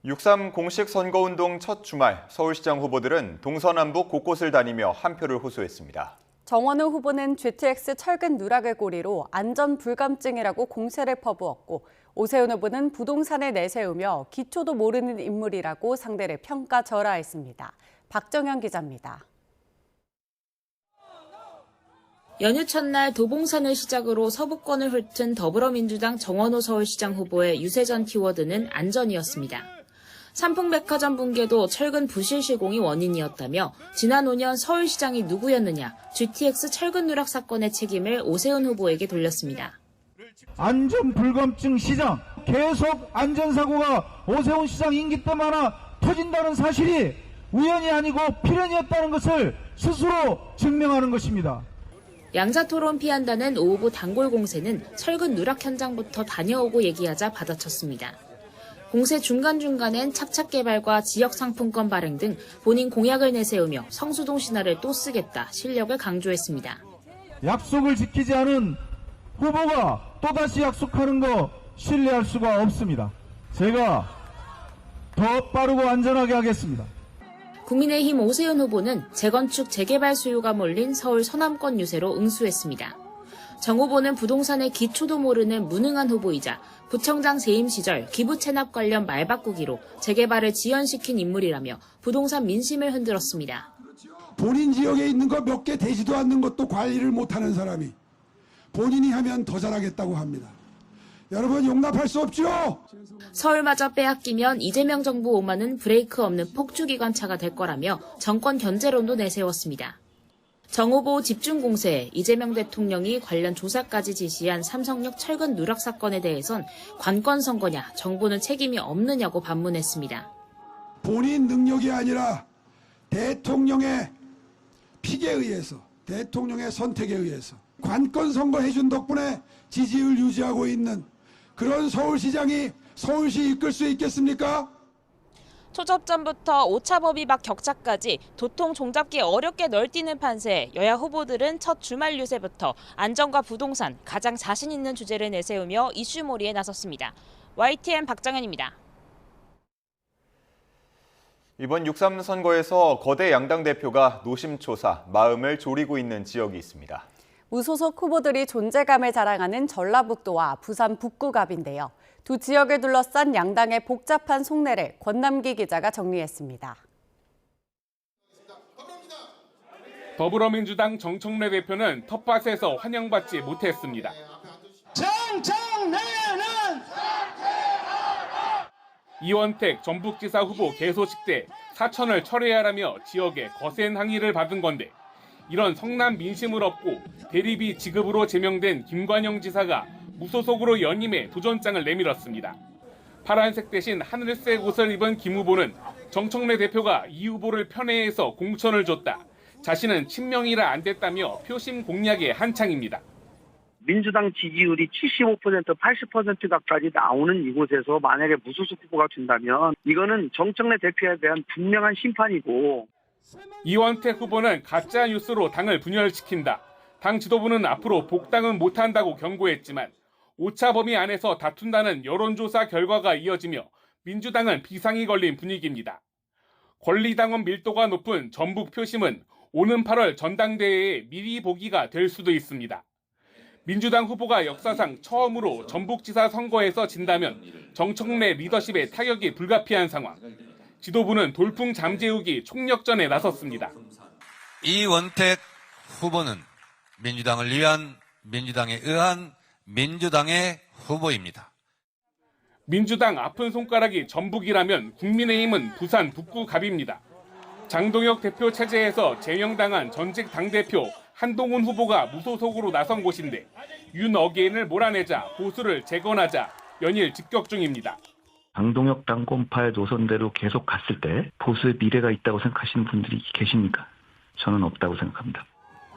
6.3 공식 선거운동 첫 주말, 서울시장 후보들은 동서남북 곳곳을 다니며 한 표를 호소했습니다. 정원호 후보는 GTX 철근 누락을 고리로 안전 불감증이라고 공세를 퍼부었고, 오세훈 후보는 부동산을 내세우며 기초도 모르는 인물이라고 상대를 평가절하했습니다. 박정현 기자입니다. 연휴 첫날 도봉산을 시작으로 서부권을 훑은 더불어민주당 정원호 서울시장 후보의 유세전 키워드는 안전이었습니다. 삼풍백화점 붕괴도 철근 부실 시공이 원인이었다며 지난 5년 서울시장이 누구였느냐, GTX 철근 누락 사건의 책임을 오세훈 후보에게 돌렸습니다. 안전 불감증 시장, 계속 안전사고가 오세훈 시장 임기 때마다 터진다는 사실이 우연이 아니고 필연이었다는 것을 스스로 증명하는 것입니다. 양자토론 피한다는 오 후보 단골 공세는 철근 누락 현장부터 다녀오고 얘기하자 받아쳤습니다. 공세 중간중간엔 착착 개발과 지역 상품권 발행 등 본인 공약을 내세우며 성수동 신화를 또 쓰겠다 실력을 강조했습니다. 약속을 지키지 않은 후보가 또다시 약속하는 거 신뢰할 수가 없습니다. 제가 더 빠르고 안전하게 하겠습니다. 국민의힘 오세훈 후보는 재건축 재개발 수요가 몰린 서울 서남권 유세로 응수했습니다. 정 후보는 부동산의 기초도 모르는 무능한 후보이자 구청장 재임 시절 기부 체납 관련 말 바꾸기로 재개발을 지연시킨 인물이라며 부동산 민심을 흔들었습니다. 본인 지역에 있는 거 몇 개 되지도 않는 것도 관리를 못하는 사람이 본인이 하면 더 잘하겠다고 합니다. 여러분 용납할 수 없죠? 서울마저 빼앗기면 이재명 정부 오만은 브레이크 없는 폭주기관차가 될 거라며 정권 견제론도 내세웠습니다. 정 후보 집중 공세에 이재명 대통령이 관련 조사까지 지시한 삼성역 철근 누락 사건에 대해선 관건 선거냐, 정부는 책임이 없느냐고 반문했습니다. 본인 능력이 아니라 대통령의 픽에 의해서, 대통령의 선택에 의해서 관건 선거 해준 덕분에 지지율 유지하고 있는 그런 서울시장이 서울시 이끌 수 있겠습니까? 초접전부터 오차범위 막 격차까지 도통 종잡기 어렵게 널뛰는 판세에 여야 후보들은 첫 주말 유세부터 안전과 부동산, 가장 자신 있는 주제를 내세우며 이슈몰이에 나섰습니다. YTN 박정현입니다. 이번 6.3 선거에서 거대 양당 대표가 노심초사, 마음을 졸이고 있는 지역이 있습니다. 무소속 후보들이 존재감을 자랑하는 전라북도와 부산 북구갑인데요. 두 지역을 둘러싼 양당의 복잡한 속내를 권남기 기자가 정리했습니다. 더불어민주당 정청래 대표는 텃밭에서 환영받지 못했습니다. 정청래는 이원택 전북지사 후보 개소식 때 사천을 철회하라며 지역에 거센 항의를 받은 건데, 이런 성남 민심을 얻고 대리비 지급으로 제명된 김관영 지사가 무소속으로 연임해 도전장을 내밀었습니다. 파란색 대신 하늘색 옷을 입은 김 후보는 정청래 대표가 이 후보를 편애해서 공천을 줬다, 자신은 친명이라 안 됐다며 표심 공략에 한창입니다. 민주당 지지율이 75%, 80% 가까이 나오는 이곳에서 만약에 무소속 후보가 된다면 이거는 정청래 대표에 대한 분명한 심판이고, 이원택 후보는 가짜 뉴스로 당을 분열시킨다, 당 지도부는 앞으로 복당은 못한다고 경고했지만 오차 범위 안에서 다툰다는 여론조사 결과가 이어지며 민주당은 비상이 걸린 분위기입니다. 권리당원 밀도가 높은 전북 표심은 오는 8월 전당대회에 미리 보기가 될 수도 있습니다. 민주당 후보가 역사상 처음으로 전북지사 선거에서 진다면 정청래 리더십에 타격이 불가피한 상황. 지도부는 돌풍 잠재우기 총력전에 나섰습니다. 이원택 후보는 민주당을 위한, 민주당에 의한 민주당의 후보입니다. 민주당 아픈 손가락이 전북이라면 국민의힘은 부산 북구갑입니다. 장동혁 대표 체제에서 제명당한 전직 당대표 한동훈 후보가 무소속으로 나선 곳인데, 윤 어게인을 몰아내자 보수를 재건하자 연일 직격 중입니다. 장동혁 당권파의 노선대로 계속 갔을 때 보수의 미래가 있다고 생각하시는 분들이 계십니까? 저는 없다고 생각합니다.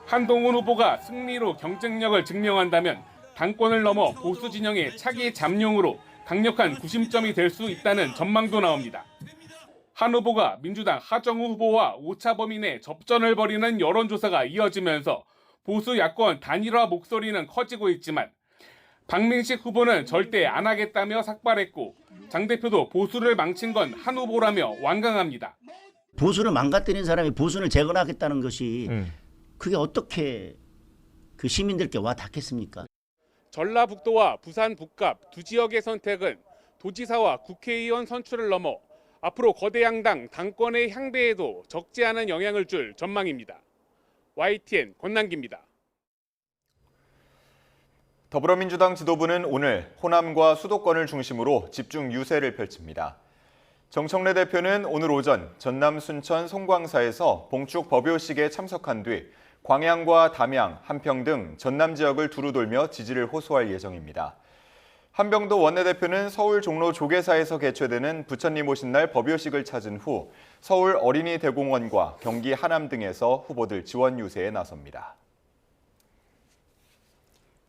한동훈 후보가 승리로 경쟁력을 증명한다면 당권을 넘어 보수 진영의 차기 잠룡으로 강력한 구심점이 될 수 있다는 전망도 나옵니다. 한 후보가 민주당 하정우 후보와 오차 범위 내 접전을 벌이는 여론조사가 이어지면서 보수 야권 단일화 목소리는 커지고 있지만 박민식 후보는 절대 안 하겠다며 삭발했고 장 대표도 보수를 망친 건 한 후보라며 완강합니다. 보수를 망가뜨린 사람이 보수를 재건하겠다는 것이 그게 어떻게 그 시민들께 와 닿겠습니까? 전라북도와 부산 북갑 두 지역의 선택은 도지사와 국회의원 선출을 넘어 앞으로 거대 양당 당권의 향배에도 적지 않은 영향을 줄 전망입니다. YTN 권남기입니다. 더불어민주당 지도부는 오늘 호남과 수도권을 중심으로 집중 유세를 펼칩니다. 정청래 대표는 오늘 오전 전남 순천 송광사에서 봉축 법요식에 참석한 뒤 광양과 담양, 한평 등 전남 지역을 두루 돌며 지지를 호소할 예정입니다. 한병도 원내대표는 서울 종로 조계사에서 개최되는 부처님 오신 날 법요식을 찾은 후 서울 어린이대공원과 경기 하남 등에서 후보들 지원 유세에 나섭니다.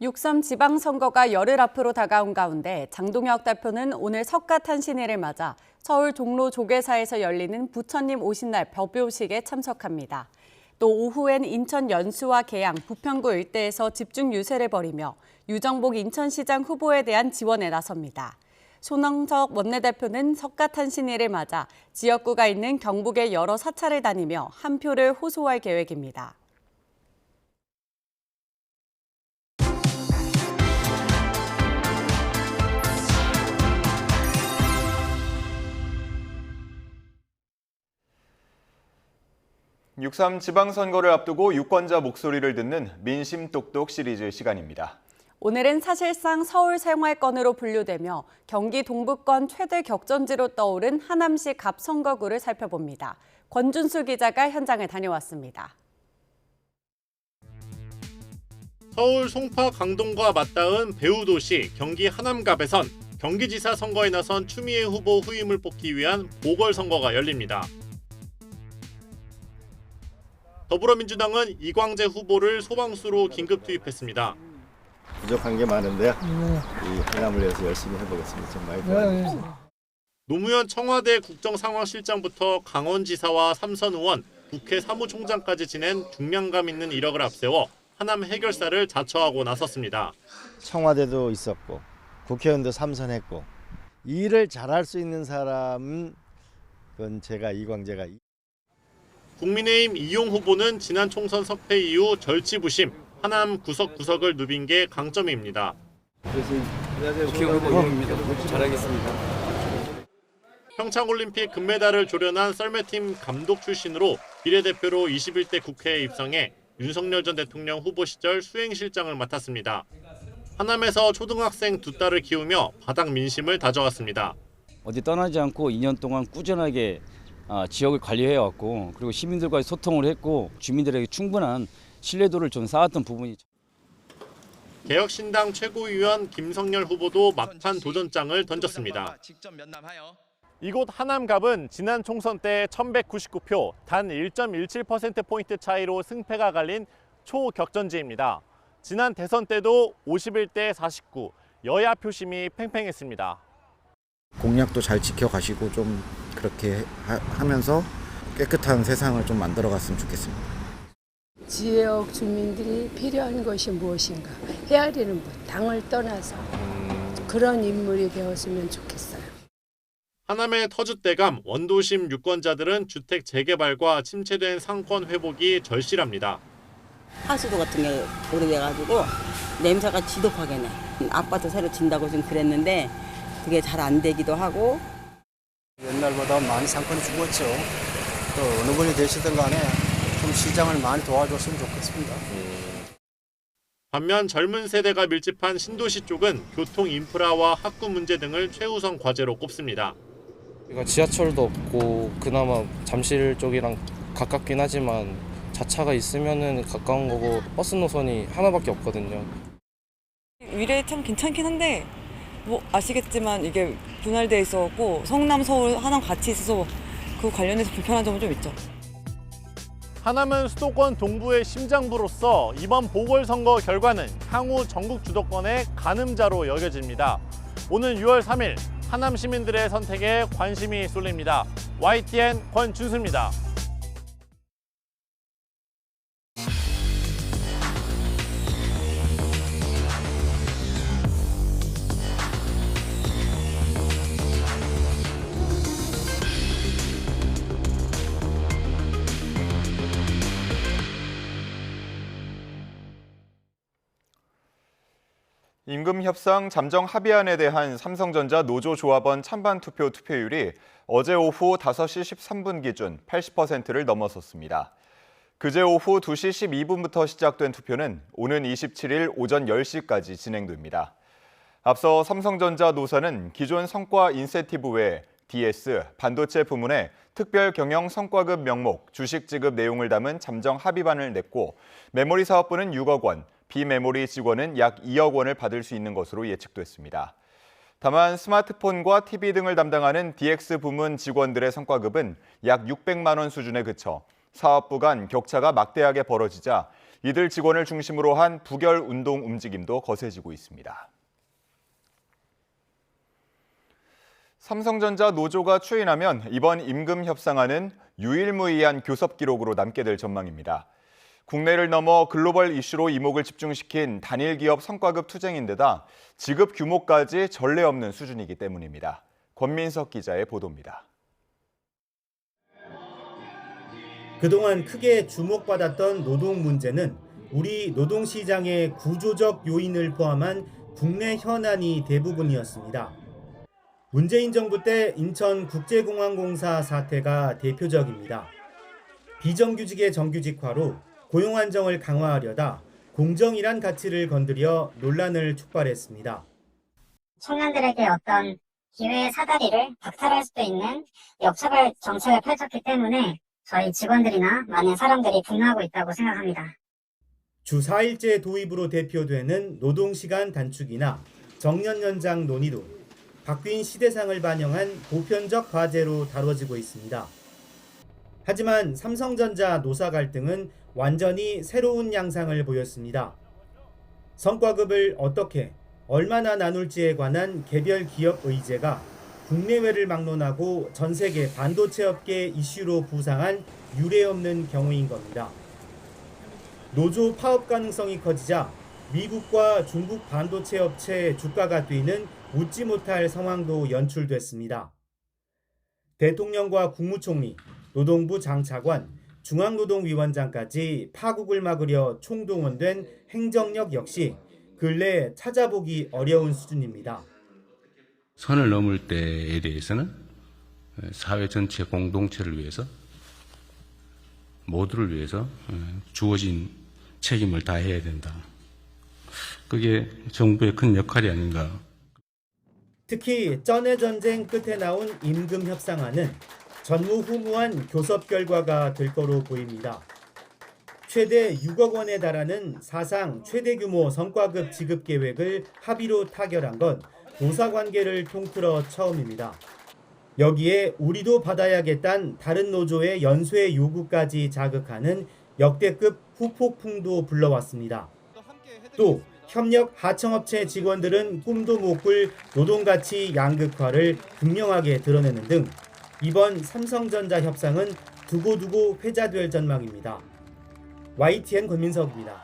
6.3 지방선거가 열흘 앞으로 다가온 가운데 장동혁 대표는 오늘 석가탄신일을 맞아 서울 종로 조계사에서 열리는 부처님 오신 날 법요식에 참석합니다. 또 오후엔 인천 연수와 계양, 부평구 일대에서 집중 유세를 벌이며 유정복 인천시장 후보에 대한 지원에 나섭니다. 손흥석 원내대표는 석가탄신일을 맞아 지역구가 있는 경북의 여러 사찰을 다니며 한 표를 호소할 계획입니다. (6.3) 지방선거를 앞두고 유권자 목소리를 듣는 민심 똑똑 시리즈 시간입니다. 오늘은 사실상 서울 생활권으로 분류되며 경기 동부권 최대 격전지로 떠오른 하남시 갑선거구를 살펴봅니다. 권준수 기자가 현장에 다녀왔습니다. 서울 송파 강동과 맞닿은 배후도시 경기 하남갑에선 경기지사 선거에 나선 추미애 후보 후임을 뽑기 위한 보궐선거가 열립니다. 더불어민주당은 이광재 후보를 소방수로 긴급 투입했습니다. 부족한 게 많은데요. 이 하남을 위해서 열심히 해보겠습니다. 좀 많이 도와주세요. 노무현 청와대 국정상황실장부터 강원지사와 삼선 의원, 국회 사무총장까지 지낸 중량감 있는 이력을 앞세워 하남 해결사를 자처하고 나섰습니다. 청와대도 있었고 국회의원도 삼선했고 일을 잘할 수 있는 사람은 그건 제가 이광재가. 국민의힘 이용 후보는 지난 총선 석패 이후 절치부심, 하남 구석구석을 누빈 게 강점입니다. 잘하겠습니다. 평창올림픽 금메달을 조련한 썰매팀 감독 출신으로 비례대표로 21대 국회에 입성해 윤석열 전 대통령 후보 시절 수행실장을 맡았습니다. 하남에서 초등학생 두 딸을 키우며 바닥 민심을 다져왔습니다. 어디 떠나지 않고 2년 동안 꾸준하게 지역을 관리해왔고 그리고 시민들과의 소통을 했고 주민들에게 충분한 신뢰도를 좀 쌓았던 부분이. 개혁신당 최고위원 김성열 후보도 막판 도전장을 던졌습니다. 이곳 하남갑은 지난 총선 때 1199표, 단 1.17%포인트 차이로 승패가 갈린 초격전지입니다. 지난 대선 때도 51대 49, 여야 표심이 팽팽했습니다. 공약도 잘 지켜가시고 좀 그렇게 하면서 깨끗한 세상을 좀 만들어갔으면 좋겠습니다. 지역 주민들이 필요한 것이 무엇인가, 헤아리는 분, 당을 떠나서 그런 인물이 되었으면 좋겠어요. 하남의 터줏대감 원도심 유권자들은 주택 재개발과 침체된 상권 회복이 절실합니다. 하수도 같은 게 오래돼가지고 냄새가 지독하게 내. 아파트 새로 짓는다고 좀 그랬는데 그게 잘 안 되기도 하고. 옛날보다 많이 상권이 죽었죠. 또 어느 분이 되시든 간에 좀 시장을 많이 도와줬으면 좋겠습니다. 반면 젊은 세대가 밀집한 신도시 쪽은 교통 인프라와 학구 문제 등을 최우선 과제로 꼽습니다. 지하철도 없고 그나마 잠실 쪽이랑 가깝긴 하지만 자차가 있으면은 가까운 거고 버스 노선이 하나밖에 없거든요. 미래 참 괜찮긴 한데 뭐 아시겠지만 이게 분할돼 있어갖고 성남, 서울, 하남 같이 있어서 그 관련해서 불편한 점은 좀 있죠. 하남은 수도권 동부의 심장부로서 이번 보궐선거 결과는 향후 전국 주도권의 가늠자로 여겨집니다. 오는 6월 3일 하남 시민들의 선택에 관심이 쏠립니다. YTN 권준수입니다. 임금 협상 잠정 합의안에 대한 삼성전자 노조조합원 찬반 투표 투표율이 어제 오후 5시 13분 기준 80%를 넘어섰습니다. 그제 오후 2시 12분부터 시작된 투표는 오는 27일 오전 10시까지 진행됩니다. 앞서 삼성전자 노사는 기존 성과 인센티브 외에 DS, 반도체 부문에 특별 경영 성과급 명목, 주식 지급 내용을 담은 잠정 합의반을 냈고 메모리 사업부는 6억 원, 비메모리 직원은 약 2억 원을 받을 수 있는 것으로 예측됐습니다. 다만 스마트폰과 TV 등을 담당하는 DX 부문 직원들의 성과급은 약 600만 원 수준에 그쳐 사업부 간 격차가 막대하게 벌어지자 이들 직원을 중심으로 한 부결 운동 움직임도 거세지고 있습니다. 삼성전자 노조가 추인하면 이번 임금 협상안은 유일무이한 교섭 기록으로 남게 될 전망입니다. 국내를 넘어 글로벌 이슈로 이목을 집중시킨 단일 기업 성과급 투쟁인데다 지급 규모까지 전례 없는 수준이기 때문입니다. 권민석 기자의 보도입니다. 그동안 크게 주목받았던 노동 문제는 우리 노동시장의 구조적 요인을 포함한 국내 현안이 대부분이었습니다. 문재인 정부 때 인천국제공항공사 사태가 대표적입니다. 비정규직의 정규직화로 고용 안정을 강화하려다 공정이란 가치를 건드려 논란을 촉발했습니다. 청년들에게 어떤 기회의 사다리를 박탈할 수도 있는 역차별 정책을 펼쳤기 때문에 저희 직원들이나 많은 사람들이 분노하고 있다고 생각합니다. 주 4일제 도입으로 대표되는 노동시간 단축이나 정년 연장 논의도 바뀐 시대상을 반영한 보편적 과제로 다뤄지고 있습니다. 하지만 삼성전자 노사 갈등은 완전히 새로운 양상을 보였습니다. 성과급을 어떻게, 얼마나 나눌지에 관한 개별 기업 의제가 국내외를 막론하고 전 세계 반도체 업계 이슈로 부상한 유례없는 경우인 겁니다. 노조 파업 가능성이 커지자 미국과 중국 반도체 업체 주가가 뛰는 웃지 못할 상황도 연출됐습니다. 대통령과 국무총리, 노동부 장차관, 중앙노동위원장까지 파국을 막으려 총동원된 행정력 역시 근래 찾아보기 어려운 수준입니다. 선을 넘을 때에 대해서는 사회 전체 공동체를 위해서 모두를 위해서 주어진 책임을 다해야 된다. 그게 정부의 큰 역할이 아닌가. 특히 전해 전쟁 끝에 나온 임금 협상안은 전무후무한 교섭 결과가 될 거로 보입니다. 최대 6억 원에 달하는 사상 최대 규모 성과급 지급 계획을 합의로 타결한 건 노사관계를 통틀어 처음입니다. 여기에 우리도 받아야겠다는 다른 노조의 연쇄 요구까지 자극하는 역대급 후폭풍도 불러왔습니다. 또 협력 하청업체 직원들은 꿈도 못 꿀 노동가치 양극화를 분명하게 드러내는 등 이번 삼성전자 협상은 두고두고 회자될 전망입니다. YTN 권민석입니다.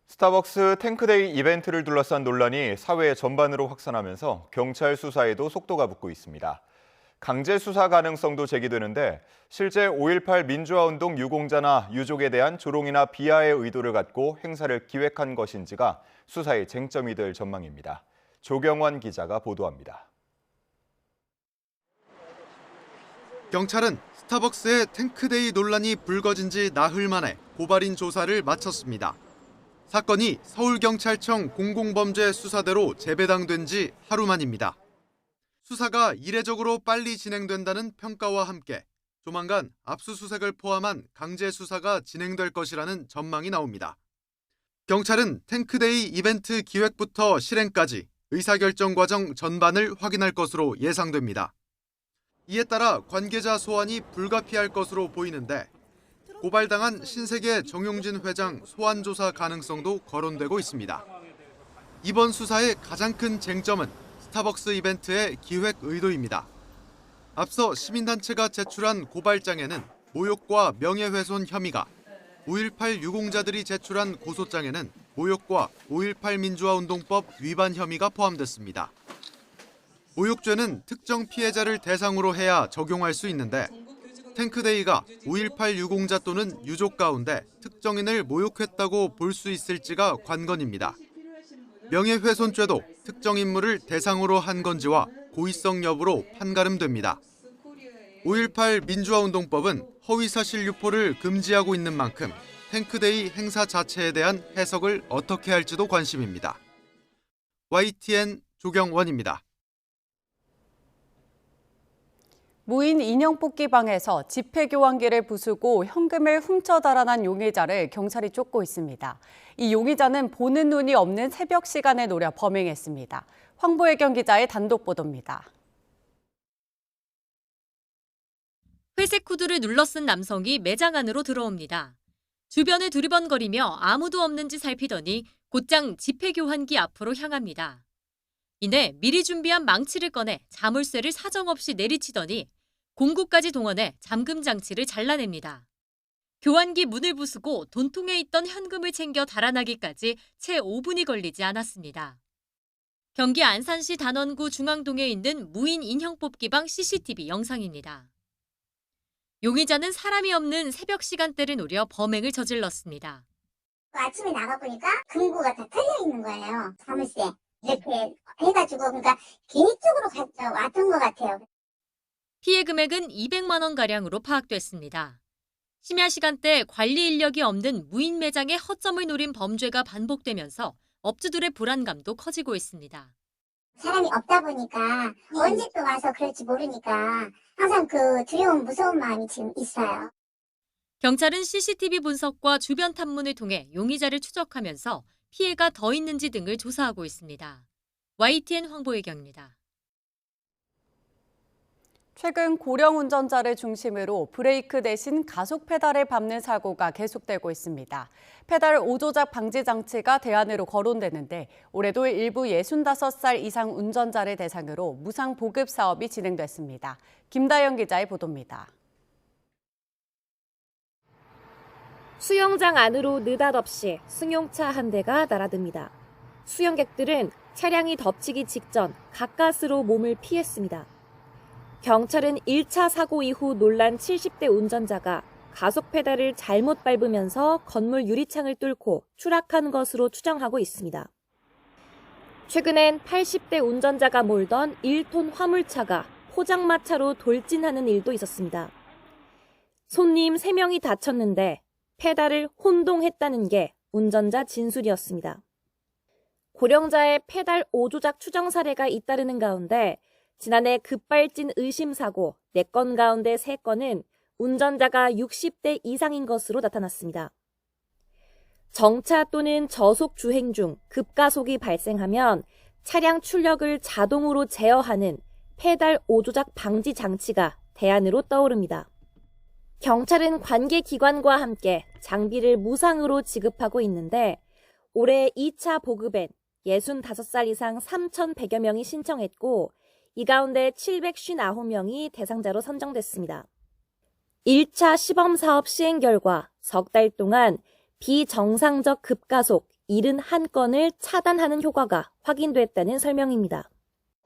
스타벅스 탱크데이 이벤트를 둘러싼 논란이 사회 전반으로 확산하면서 경찰 수사에도 속도가 붙고 있습니다. 강제 수사 가능성도 제기되는데 실제 5.18 민주화운동 유공자나 유족에 대한 조롱이나 비하의 의도를 갖고 행사를 기획한 것인지가 수사의 쟁점이 될 전망입니다. 조경환 기자가 보도합니다. 경찰은 스타벅스의 탱크데이 논란이 불거진 지 나흘 만에 고발인 조사를 마쳤습니다. 사건이 서울경찰청 공공범죄 수사대로 재배당된 지 하루 만입니다. 수사가 이례적으로 빨리 진행된다는 평가와 함께 조만간 압수수색을 포함한 강제 수사가 진행될 것이라는 전망이 나옵니다. 경찰은 탱크데이 이벤트 기획부터 실행까지 의사결정 과정 전반을 확인할 것으로 예상됩니다. 이에 따라 관계자 소환이 불가피할 것으로 보이는데 고발당한 신세계 정용진 회장 소환 조사 가능성도 거론되고 있습니다. 이번 수사의 가장 큰 쟁점은 스타벅스 이벤트의 기획 의도입니다. 앞서 시민단체가 제출한 고발장에는 모욕과 명예훼손 혐의가, 5.18 유공자들이 제출한 고소장에는 모욕과 5.18 민주화운동법 위반 혐의가 포함됐습니다. 모욕죄는 특정 피해자를 대상으로 해야 적용할 수 있는데 탱크데이가 5.18 유공자 또는 유족 가운데 특정인을 모욕했다고 볼 수 있을지가 관건입니다. 명예훼손죄도 특정 인물을 대상으로 한 건지와 고의성 여부로 판가름됩니다. 5.18 민주화운동법은 허위사실 유포를 금지하고 있는 만큼 탱크데이 행사 자체에 대한 해석을 어떻게 할지도 관심입니다. YTN 조경원입니다. 무인 인형 뽑기방에서 지폐 교환기를 부수고 현금을 훔쳐 달아난 용의자를 경찰이 쫓고 있습니다. 이 용의자는 보는 눈이 없는 새벽 시간에 노려 범행했습니다. 황보혜경 기자의 단독 보도입니다. 회색 후드를 눌러 쓴 남성이 매장 안으로 들어옵니다. 주변을 두리번거리며 아무도 없는지 살피더니 곧장 지폐 교환기 앞으로 향합니다. 이내 미리 준비한 망치를 꺼내 자물쇠를 사정없이 내리치더니 공구까지 동원해 잠금 장치를 잘라냅니다. 교환기 문을 부수고 돈통에 있던 현금을 챙겨 달아나기까지 채 5분이 걸리지 않았습니다. 경기 안산시 단원구 중앙동에 있는 무인 인형 뽑기방 CCTV 영상입니다. 용의자는 사람이 없는 새벽 시간대를 노려 범행을 저질렀습니다. 아침에 나가보니까 금고가 다 털려 있는 거예요. 사무실에. 이렇게 해가지고 그러니까 개인 쪽으로 왔던 것 같아요. 피해 금액은 200만 원가량으로 파악됐습니다. 심야 시간대 관리 인력이 없는 무인 매장의 허점을 노린 범죄가 반복되면서 업주들의 불안감도 커지고 있습니다. 사람이 없다 보니까 언제 또 와서 그럴지 모르니까 항상 그 두려움, 무서운 마음이 지금 있어요. 경찰은 CCTV 분석과 주변 탐문을 통해 용의자를 추적하면서 피해가 더 있는지 등을 조사하고 있습니다. YTN 황보혜경입니다. 최근 고령 운전자를 중심으로 브레이크 대신 가속 페달을 밟는 사고가 계속되고 있습니다. 페달 오조작 방지 장치가 대안으로 거론되는데 올해도 일부 65살 이상 운전자를 대상으로 무상 보급 사업이 진행됐습니다. 김다영 기자의 보도입니다. 수영장 안으로 느닷없이 승용차 한 대가 날아듭니다. 수영객들은 차량이 덮치기 직전 가까스로 몸을 피했습니다. 경찰은 1차 사고 이후 놀란 70대 운전자가 가속 페달을 잘못 밟으면서 건물 유리창을 뚫고 추락한 것으로 추정하고 있습니다. 최근엔 80대 운전자가 몰던 1톤 화물차가 포장마차로 돌진하는 일도 있었습니다. 손님 3명이 다쳤는데 페달을 혼동했다는 게 운전자 진술이었습니다. 고령자의 페달 오조작 추정 사례가 잇따르는 가운데 지난해 급발진 의심 사고 4건 가운데 3건은 운전자가 60대 이상인 것으로 나타났습니다. 정차 또는 저속 주행 중 급가속이 발생하면 차량 출력을 자동으로 제어하는 페달 오조작 방지 장치가 대안으로 떠오릅니다. 경찰은 관계기관과 함께 장비를 무상으로 지급하고 있는데 올해 2차 보급엔 65살 이상 3,100여 명이 신청했고 이 가운데 759명이 대상자로 선정됐습니다. 1차 시범사업 시행 결과 석 달 동안 비정상적 급가속 71건을 차단하는 효과가 확인됐다는 설명입니다.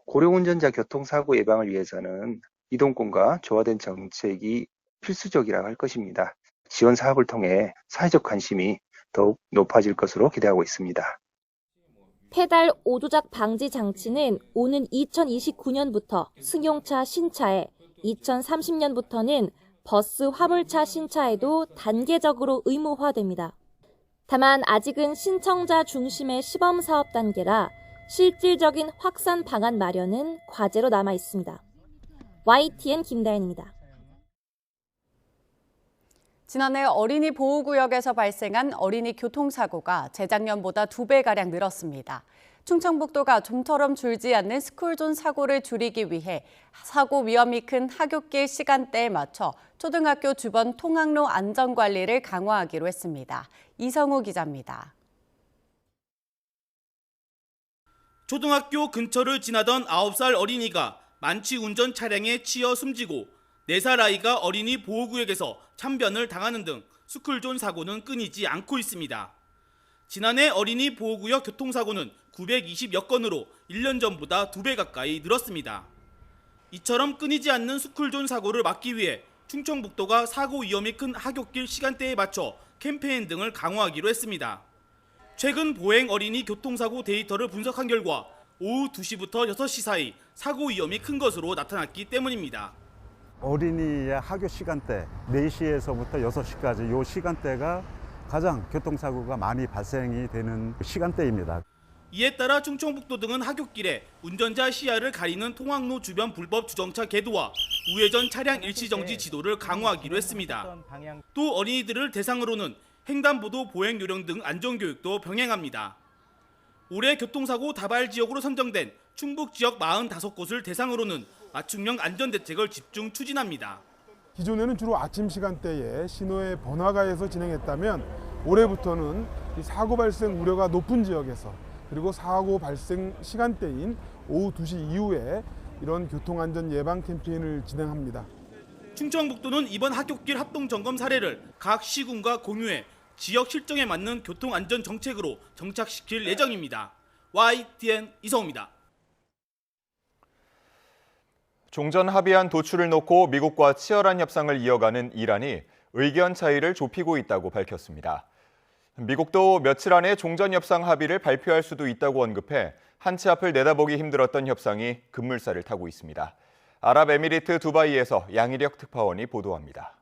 고령운전자 교통사고 예방을 위해서는 이동권과 조화된 정책이 필수적이라고 할 것입니다. 지원 사업을 통해 사회적 관심이 더욱 높아질 것으로 기대하고 있습니다. 페달 오조작 방지 장치는 오는 2029년부터 승용차 신차에, 2030년부터는 버스 화물차 신차에도 단계적으로 의무화됩니다. 다만 아직은 신청자 중심의 시범 사업 단계라 실질적인 확산 방안 마련은 과제로 남아 있습니다. YTN 김다현입니다. 지난해 어린이 보호구역에서 발생한 어린이 교통사고가 재작년보다 2배가량 늘었습니다. 충청북도가 좀처럼 줄지 않는 스쿨존 사고를 줄이기 위해 사고 위험이 큰 하굣길 시간대에 맞춰 초등학교 주변 통학로 안전관리를 강화하기로 했습니다. 이성우 기자입니다. 초등학교 근처를 지나던 9살 어린이가 만취 운전 차량에 치여 숨지고 4살 아이가 어린이 보호구역에서 참변을 당하는 등 스쿨존 사고는 끊이지 않고 있습니다. 지난해 어린이 보호구역 교통사고는 920여 건으로 1년 전보다 2배 가까이 늘었습니다. 이처럼 끊이지 않는 스쿨존 사고를 막기 위해 충청북도가 사고 위험이 큰 하굣길 시간대에 맞춰 캠페인 등을 강화하기로 했습니다. 최근 보행 어린이 교통사고 데이터를 분석한 결과 오후 2시부터 6시 사이 사고 위험이 큰 것으로 나타났기 때문입니다. 어린이의 하교 시간대 4시에서부터 6시까지 이 시간대가 가장 교통사고가 많이 발생이 되는 시간대입니다. 이에 따라 충청북도 등은 하굣길에 운전자 시야를 가리는 통학로 주변 불법 주정차 계도와 우회전 차량 일시정지 지도를 강화하기로 했습니다. 또 어린이들을 대상으로는 횡단보도 보행 요령 등 안전교육도 병행합니다. 올해 교통사고 다발 지역으로 선정된 충북 지역 45곳을 대상으로는 맞춤형 안전대책을 집중 추진합니다. 기존에는 주로 아침 시간대에 신호의 번화가에서 진행했다면 올해부터는 사고 발생 우려가 높은 지역에서 그리고 사고 발생 시간대인 오후 2시 이후에 이런 교통안전 예방 캠페인을 진행합니다. 충청북도는 이번 하굣길 합동점검 사례를 각 시군과 공유해 지역 실정에 맞는 교통안전 정책으로 정착시킬 예정입니다. YTN 이성호입니다. 종전 합의안 도출을 놓고 미국과 치열한 협상을 이어가는 이란이 의견 차이를 좁히고 있다고 밝혔습니다. 미국도 며칠 안에 종전 협상 합의를 발표할 수도 있다고 언급해 한치 앞을 내다보기 힘들었던 협상이 급물살을 타고 있습니다. 아랍에미리트 두바이에서 양희력 특파원이 보도합니다.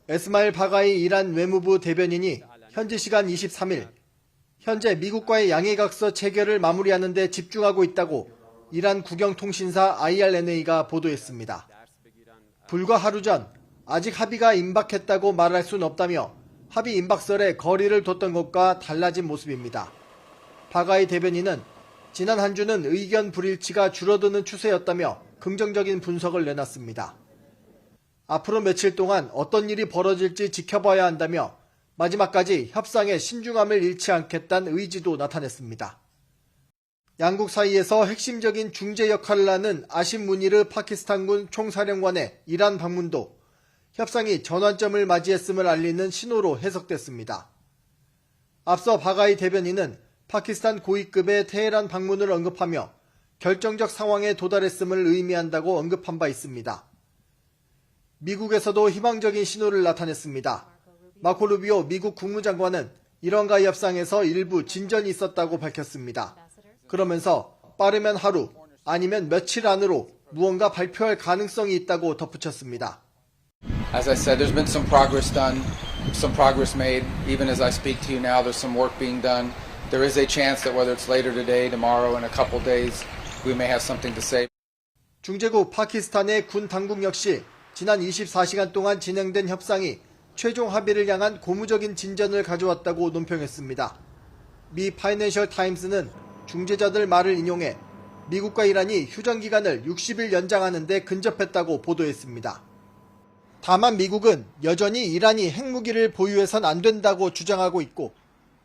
에스마일 바가이 이란 외무부 대변인이 현지 시간 23일 현재 미국과의 양해각서 체결을 마무리하는 데 집중하고 있다고 이란 국영통신사 IRNA가 보도했습니다. 불과 하루 전 아직 합의가 임박했다고 말할 순 없다며 합의 임박설에 거리를 뒀던 것과 달라진 모습입니다. 바가이 대변인은 지난 한 주는 의견 불일치가 줄어드는 추세였다며 긍정적인 분석을 내놨습니다. 앞으로 며칠 동안 어떤 일이 벌어질지 지켜봐야 한다며 마지막까지 협상에 신중함을 잃지 않겠다는 의지도 나타냈습니다. 양국 사이에서 핵심적인 중재 역할을 하는 아심 무니르 파키스탄군 총사령관의 이란 방문도 협상이 전환점을 맞이했음을 알리는 신호로 해석됐습니다. 앞서 바가이 대변인은 파키스탄 고위급의 테헤란 방문을 언급하며 결정적 상황에 도달했음을 의미한다고 언급한 바 있습니다. 미국에서도 희망적인 신호를 나타냈습니다. 마코 루비오 미국 국무장관은 이란과의 협상에서 일부 진전이 있었다고 밝혔습니다. 그러면서 빠르면 하루 아니면 며칠 안으로 무언가 발표할 가능성이 있다고 덧붙였습니다. As I said, there's been some progress done, some progress made. Even as I speak to you now, there's some work being done. There is a chance that whether it's later today, tomorrow, in a couple days, we may have something to say. 중재국 파키스탄의 군 당국 역시 지난 24시간 동안 진행된 협상이 최종 합의를 향한 고무적인 진전을 가져왔다고 논평했습니다. 미 파이낸셜 타임스는 중재자들 말을 인용해 미국과 이란이 휴전 기간을 60일 연장하는 데 근접했다고 보도했습니다. 다만 미국은 여전히 이란이 핵무기를 보유해선 안 된다고 주장하고 있고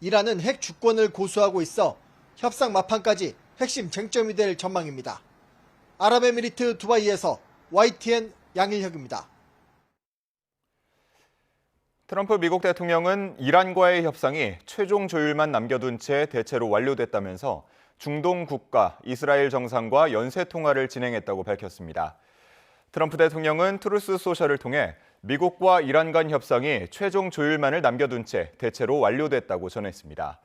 이란은 핵 주권을 고수하고 있어 협상 막판까지 핵심 쟁점이 될 전망입니다. 아랍에미리트 두바이에서 YTN 양일혁입니다. 트럼프 미국 대통령은 이란과의 협상이 최종 조율만 남겨둔 채 대체로 완료됐다면서 중동 국가 이스라엘 정상과 연쇄 통화를 진행했다고 밝혔습니다. 트럼프 대통령은 트루스 소셜을 통해 미국과 이란 간 협상이 최종 조율만을 남겨둔 채 대체로 완료됐다고 전했습니다.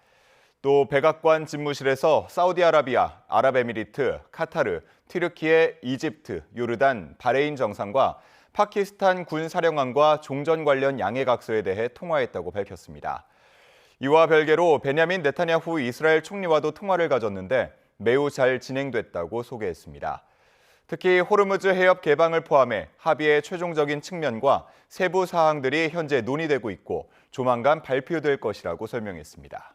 또 백악관 집무실에서 사우디아라비아, 아랍에미리트, 카타르, 튀르키예, 이집트, 요르단, 바레인 정상과 파키스탄 군 사령관과 종전 관련 양해각서에 대해 통화했다고 밝혔습니다. 이와 별개로 베냐민 네타냐후 이스라엘 총리와도 통화를 가졌는데 매우 잘 진행됐다고 소개했습니다. 특히 호르무즈 해협 개방을 포함해 합의의 최종적인 측면과 세부 사항들이 현재 논의되고 있고 조만간 발표될 것이라고 설명했습니다.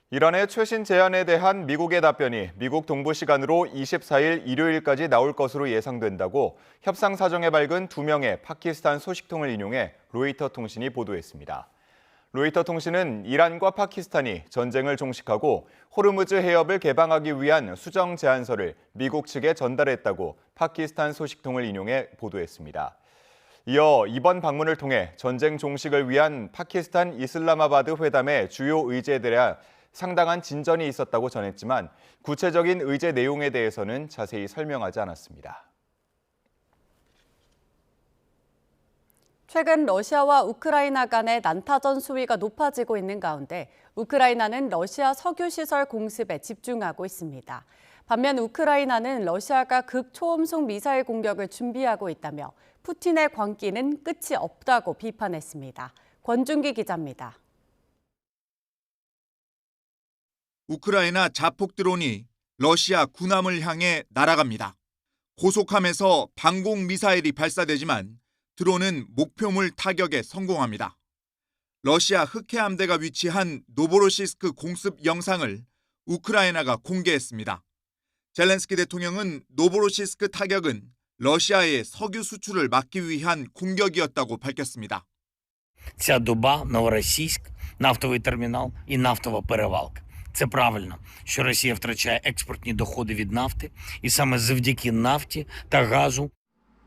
이란의 최신 제안에 대한 미국의 답변이 미국 동부 시간으로 24일 일요일까지 나올 것으로 예상된다고 협상 사정에 밝은 2명의 파키스탄 소식통을 인용해 로이터 통신이 보도했습니다. 로이터 통신은 이란과 파키스탄이 전쟁을 종식하고 호르무즈 해협을 개방하기 위한 수정 제안서를 미국 측에 전달했다고 파키스탄 소식통을 인용해 보도했습니다. 이어 이번 방문을 통해 전쟁 종식을 위한 파키스탄 이슬라마바드 회담의 주요 의제에 대한 상당한 진전이 있었다고 전했지만 구체적인 의제 내용에 대해서는 자세히 설명하지 않았습니다. 최근 러시아와 우크라이나 간의 난타전 수위가 높아지고 있는 가운데 우크라이나는 러시아 석유시설 공습에 집중하고 있습니다. 반면 우크라이나는 러시아가 극초음속 미사일 공격을 준비하고 있다며 푸틴의 광기는 끝이 없다고 비판했습니다. 권준기 기자입니다. 우크라이나 자폭 드론이 러시아 군함을 향해 날아갑니다. 고속함에서 방공 미사일이 발사되지만 드론은 목표물 타격에 성공합니다. 러시아 흑해함대가 위치한 노보로시스크 공습 영상을 우크라이나가 공개했습니다. 젤렌스키 대통령은 노보로시스크 타격은 러시아의 석유 수출을 막기 위한 공격이었다고 밝혔습니다. Ця доба Новоросійськ, нафтовий термінал і нафтова перевалка. Це правильно, що Росія втрачає експортні доходи від нафти, і саме завдяки нафті та газу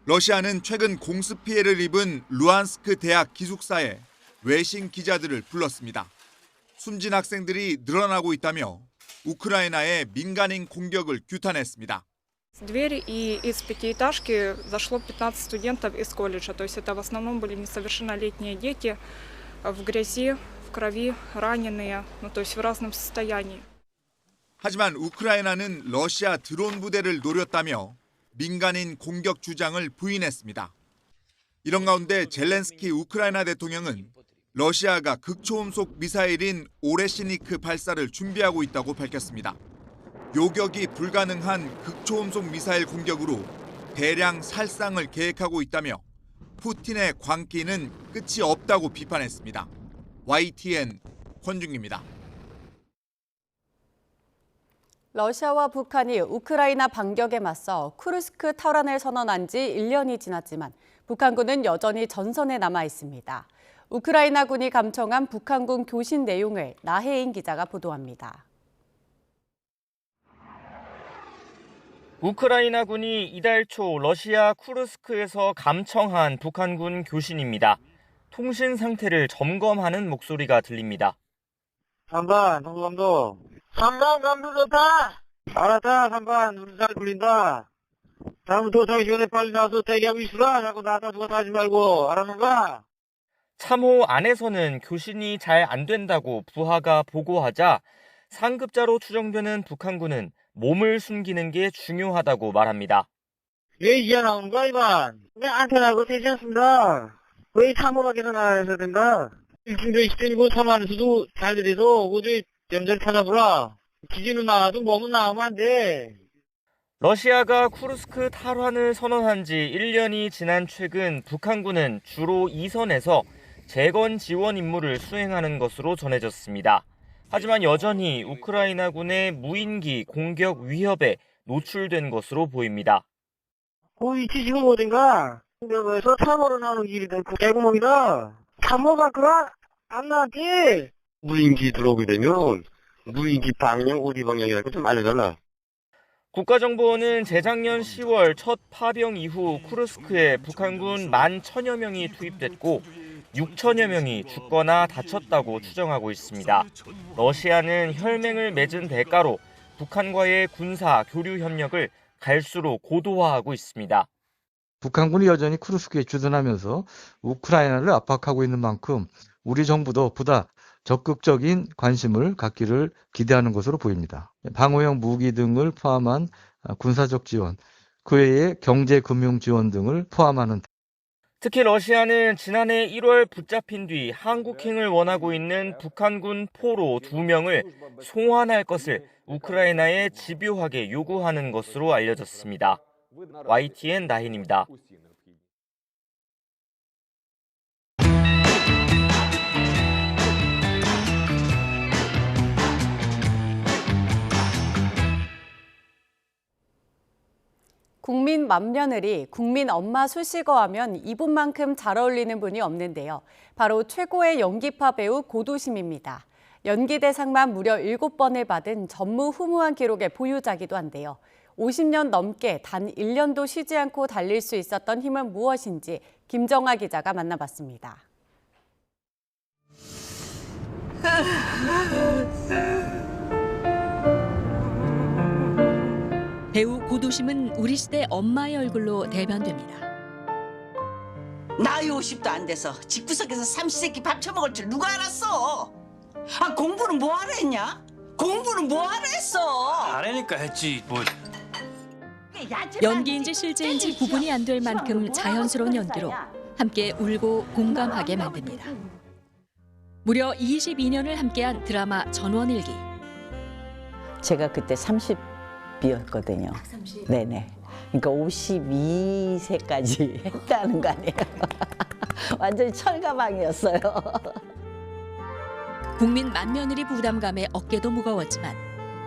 러시아는 최근 공습 피해를 입은 루안스크 대학 기숙사에 외신 기자들을 불렀습니다. 숨진 학생들이 늘어나고 있다며 우크라이나의 민간인 공격을 규탄했습니다. С двери и из пятиэтажки зашло 15 студентов из колледжа. То есть это в основном были несовершеннолетние дети в грязи, в крови, раненые, то есть в разном состоянии. 하지만 우크라이나는 러시아 드론 부대를 노렸다며 민간인 공격 주장을 부인했습니다. 이런 가운데 젤렌스키 우크라이나 대통령은 러시아가 극초음속 미사일인 오레시니크 발사를 준비하고 있다고 밝혔습니다. 요격이 불가능한 극초음속 미사일 공격으로 대량 살상을 계획하고 있다며 푸틴의 광기는 끝이 없다고 비판했습니다. YTN 권중기입니다. 러시아와 북한이 우크라이나 반격에 맞서 쿠르스크 탈환을 선언한 지 1년이 지났지만 북한군은 여전히 전선에 남아 있습니다. 우크라이나군이 감청한 북한군 교신 내용을 나혜인 기자가 보도합니다. 우크라이나군이 이달 초 러시아 쿠르스크에서 감청한 북한군 교신입니다. 통신 상태를 점검하는 목소리가 들립니다. 3번, 동감독. 3번, 감독 좋다. 알았다, 3번, 우리 잘 불린다. 다음 도착 시간에 빨리 나와서 대기하고 있으라. 자꾸 나다 누가 하지 말고, 알았는가? 참호 안에서는 교신이 잘 안 된다고 부하가 보고하자 상급자로 추정되는 북한군은 몸을 숨기는 게 중요하다고 말합니다. 왜 이제 나오는 거야, 이만? 왜 안테나고 되지 않습니다. 왜 참호가 계속 나와야 된다? 1중조 20대이고 참호 안에서도 잘 돼서 오고지 염전 찾아보라. 기지는 나와도 몸은 나오면 안 돼. 러시아가 쿠르스크 탈환을 선언한 지 1년이 지난 최근 북한군은 주로 이 선에서 재건 지원 임무를 수행하는 것으로 전해졌습니다. 하지만 여전히 우크라이나군의 무인기 공격 위협에 노출된 것으로 보입니다. 위치 지금 어딘가? 여기서 참호로 나오는 길이다. 그 대구멍이다. 참호가 그라? 안 나왔지? 무인기 들어오게 되면 무인기 방향 어디 방향이라고 좀 알려달라. 국가정보원은 재작년 10월 첫 파병 이후 쿠르스크에 북한군 11,000여 명이 투입됐고 6천여 명이 죽거나 다쳤다고 추정하고 있습니다. 러시아는 혈맹을 맺은 대가로 북한과의 군사 교류 협력을 갈수록 고도화하고 있습니다. 북한군이 여전히 쿠르스크에 주둔하면서 우크라이나를 압박하고 있는 만큼 우리 정부도 보다 적극적인 관심을 갖기를 기대하는 것으로 보입니다. 방호형 무기 등을 포함한 군사적 지원, 그 외에 경제 금융 지원 등을 포함하는 특히 러시아는 지난해 1월 붙잡힌 뒤 한국행을 원하고 있는 북한군 포로 2명을 송환할 것을 우크라이나에 집요하게 요구하는 것으로 알려졌습니다. YTN 나힌입니다. 국민 맏며느리, 국민 엄마 수식어 하면 이분만큼 잘 어울리는 분이 없는데요. 바로 최고의 연기파 배우 고두심입니다. 연기대상만 무려 7번을 받은 전무후무한 기록의 보유자기도 한데요. 50년 넘게 단 1년도 쉬지 않고 달릴 수 있었던 힘은 무엇인지 김정아 기자가 만나봤습니다. 배우 고도심은 우리 시대 엄마의 얼굴로 대변됩니다. 나이 50도 안 돼서 집구석에서 삼시세끼 밥 처먹을 줄 누가 알았어? 아, 공부는 뭐하러 했냐? 공부는 뭐하러 했어? 하라니까 했지 뭐. 연기인지 실제인지 구분이 안 될 만큼 자연스러운 연기로 함께 울고 공감하게 만듭니다. 무려 22년을 함께한 드라마 전원일기. 제가 그때 30이었거든요. 30? 네네. 그러니까 52세까지 했다는 거 아니에요. 완전히 철가방이었어요. 국민 만며느리 부담감에 어깨도 무거웠지만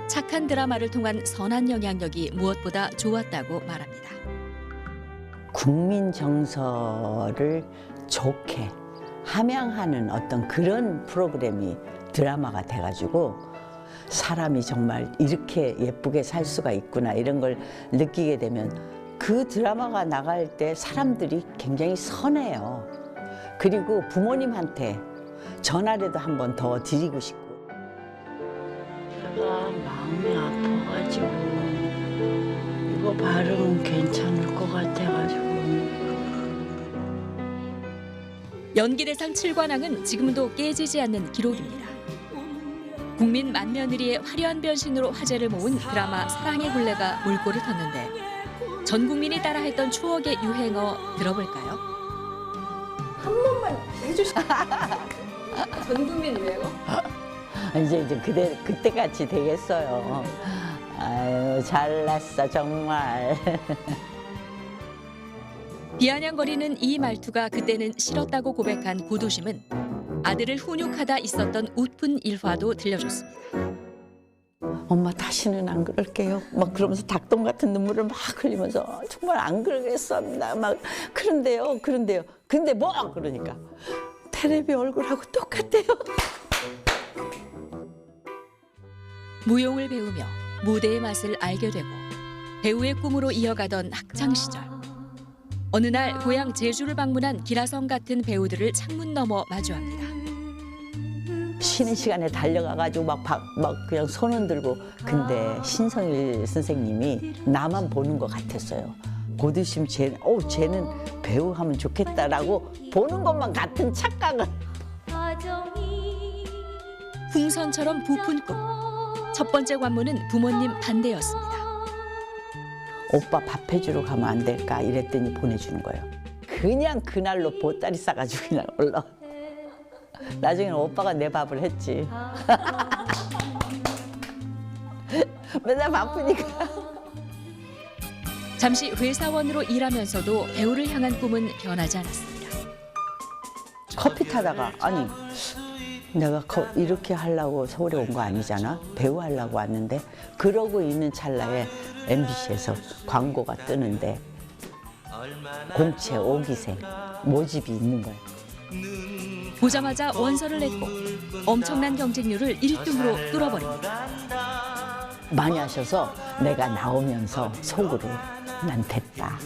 착한 드라마를 통한 선한 영향력이 무엇보다 좋았다고 말합니다. 국민 정서를 좋게 함양하는 어떤 그런 프로그램이 드라마가 돼가지고 사람이 정말 이렇게 예쁘게 살 수가 있구나 이런 걸 느끼게 되면 그 드라마가 나갈 때 사람들이 굉장히 선해요. 그리고 부모님한테 전화라도 한 번 더 드리고 싶고. 제가 마음이 아파가지고 이거 바르면 괜찮을 것 같아가지고. 연기대상 7관왕은 지금도 깨지지 않는 기록입니다. 국민 만며느리의 화려한 변신으로 화제를 모은 드라마 사랑의 굴레가 물꼬를 텄는데 전 국민이 따라했던 추억의 유행어 들어볼까요? 한 번만 해주시면 전 국민 유행어? 이제 그때같이 되겠어요. 아유 잘났어 정말. 비아냥거리는 이 말투가 그때는 싫었다고 고백한 고도심은 아들을 훈육하다 있었던 웃픈 일화도 들려줬습니다. 엄마 다시는 안 그럴게요. 막 그러면서 닭똥 같은 눈물을 막 흘리면서 정말 안 그러겠습니다. 막 그런데요. 근데 뭐 그러니까 테레비 얼굴하고 똑같대요. 무용을 배우며 무대의 맛을 알게 되고 배우의 꿈으로 이어가던 학창 시절. 어느 날 고향 제주를 방문한 기라성 같은 배우들을 창문 너머 마주합니다. 쉬는 시간에 달려가가지고 막 그냥 손 흔들고 근데 신성일 선생님이 나만 보는 것 같았어요. 고드심 쟤는 배우 하면 좋겠다라고 보는 것만 같은 착각을. 풍선처럼 부푼 꿈. 첫 번째 관문은 부모님 반대였습니다. 오빠 밥 해주러 가면 안 될까 이랬더니 보내주는 거예요. 그냥 그날로 보따리 싸가지고 그냥 올라와. 나중에는 오빠가 내 밥을 했지. 맨날 바쁘니까. 잠시 회사원으로 일하면서도 배우를 향한 꿈은 변하지 않았습니다. 커피 타다가 아니 내가 이렇게 하려고 서울에 온 거 아니잖아. 배우 하려고 왔는데 그러고 있는 찰나에 MBC에서 광고가 뜨는데 공채 5기생 모집이 있는 거예요. 보자마자 원서를 냈고 엄청난 경쟁률을 1등으로 뚫어버립니다. 많이 하셔서 내가 나오면서 속으로 난 됐다.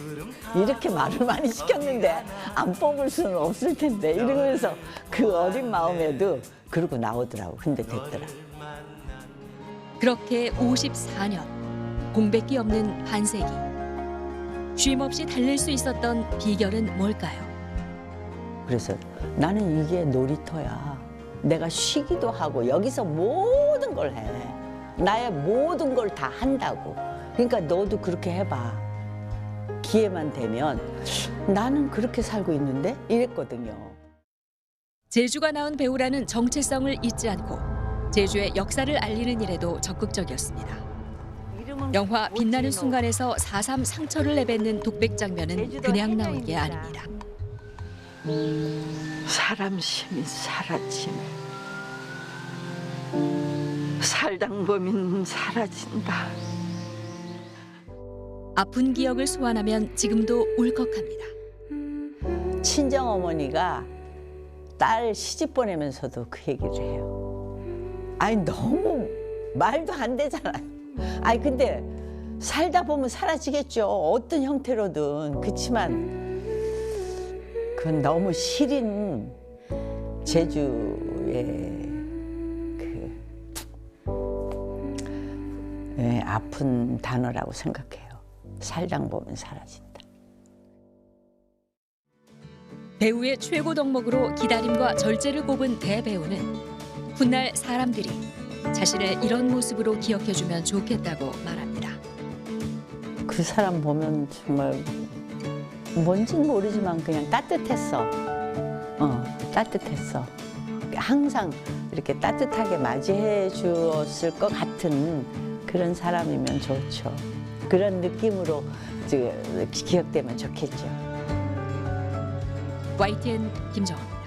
이렇게 말을 많이 시켰는데 안 뽑을 수는 없을 텐데 이러면서 그 어린 마음에도 그러고 나오더라고. 근데 됐더라. 그렇게 54년 공백기 없는 반세기. 쉼없이 달릴 수 있었던 비결은 뭘까요? 그래서 나는 이게 놀이터야. 내가 쉬기도 하고 여기서 모든 걸 해. 나의 모든 걸 다 한다고. 그러니까 너도 그렇게 해봐. 기회만 되면 나는 그렇게 살고 있는데 이랬거든요. 제주가 낳은 배우라는 정체성을 잊지 않고 제주의 역사를 알리는 일에도 적극적이었습니다. 영화 빛나는 순간에서 4.3 상처를 내뱉는 독백 장면은 그냥 나온 게 아닙니다. 사람 심이 사라지네. 살당범인 사라진다. 아픈 기억을 소환하면 지금도 울컥합니다. 친정어머니가 딸 시집 보내면서도 그 얘기를 해요. 아니 너무 말도 안 되잖아요. 아니 근데 살다 보면 사라지겠죠. 어떤 형태로든. 그렇지만 그건 너무 시린 제주의 아픈 단어라고 생각해요. 살당 보면 사라진다. 배우의 최고 덕목으로 기다림과 절제를 꼽은 대배우는 훗날 사람들이 자신을 이런 모습으로 기억해주면 좋겠다고 말합니다. 그 사람 보면 정말 뭔진 모르지만 그냥 따뜻했어. 따뜻했어. 항상 이렇게 따뜻하게 맞이해 주었을 것 같은 그런 사람이면 좋죠. 그런 느낌으로 기억되면 좋겠죠. YTN 김정아입니다.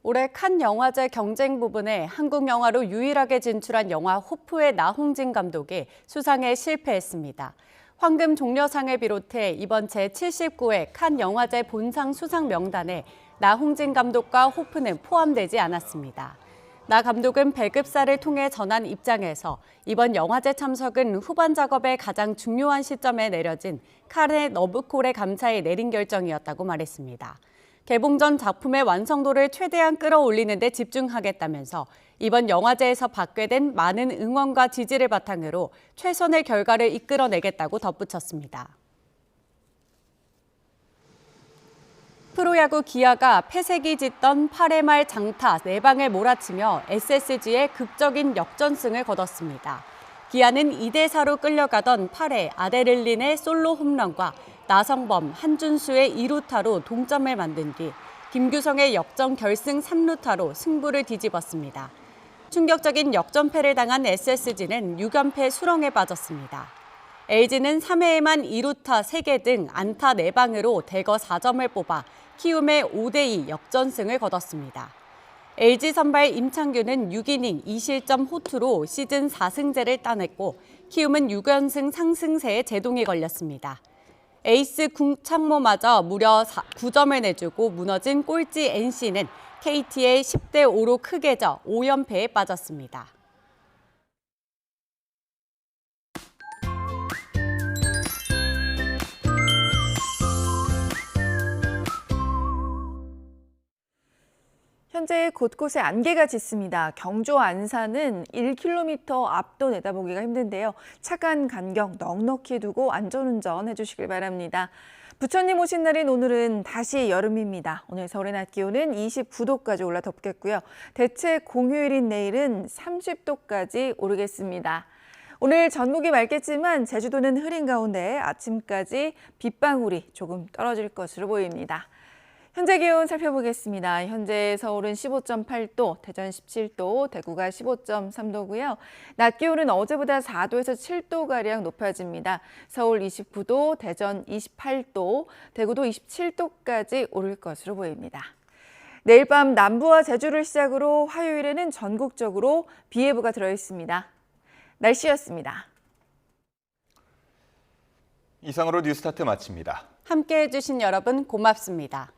올해 칸 영화제 경쟁 부분에 한국 영화로 유일하게 진출한 영화 호프의 나홍진 감독이 수상에 실패했습니다. 황금 종려상을 비롯해 이번 제79회 칸 영화제 본상 수상 명단에 나홍진 감독과 호프는 포함되지 않았습니다. 나 감독은 배급사를 통해 전한 입장에서 이번 영화제 참석은 후반 작업의 가장 중요한 시점에 내려진 칸의 러브콜의 감사에 내린 결정이었다고 말했습니다. 개봉 전 작품의 완성도를 최대한 끌어올리는 데 집중하겠다면서 이번 영화제에서 받게 된 많은 응원과 지지를 바탕으로 최선의 결과를 이끌어내겠다고 덧붙였습니다. 프로야구 기아가 패색이 짙던 8회 말 장타 4방을 몰아치며 SSG에 극적인 역전승을 거뒀습니다. 기아는 2대4로 끌려가던 8회 아데를린의 솔로 홈런과 나성범, 한준수의 2루타로 동점을 만든 뒤 김규성의 역전 결승 3루타로 승부를 뒤집었습니다. 충격적인 역전패를 당한 SSG는 6연패 수렁에 빠졌습니다. LG는 3회에만 2루타 3개 등 안타 4방으로 대거 4점을 뽑아 키움의 5대2 역전승을 거뒀습니다. LG 선발 임창규는 6이닝 2실점 호투로 시즌 4승제를 따냈고 키움은 6연승 상승세에 제동이 걸렸습니다. 에이스 궁창모마저 무려 9점을 내주고 무너진 꼴찌 NC는 KT에 10대5로 크게 져 5연패에 빠졌습니다. 현재 곳곳에 안개가 짙습니다. 경주 안산은 1km 앞도 내다보기가 힘든데요. 차간 간격 넉넉히 두고 안전운전 해주시길 바랍니다. 부처님 오신 날인 오늘은 다시 여름입니다. 오늘 서울의 낮 기온은 29도까지 올라 덥겠고요. 대체 공휴일인 내일은 30도까지 오르겠습니다. 오늘 전국이 맑겠지만 제주도는 흐린 가운데 아침까지 빗방울이 조금 떨어질 것으로 보입니다. 현재 기온 살펴보겠습니다. 현재 서울은 15.8도, 대전 17도, 대구가 15.3도고요. 낮 기온은 어제보다 4도에서 7도가량 높아집니다. 서울 29도, 대전 28도, 대구도 27도까지 오를 것으로 보입니다. 내일 밤 남부와 제주를 시작으로 화요일에는 전국적으로 비 예보가 들어있습니다. 날씨였습니다. 이상으로 뉴스타트 마칩니다. 함께해 주신 여러분 고맙습니다.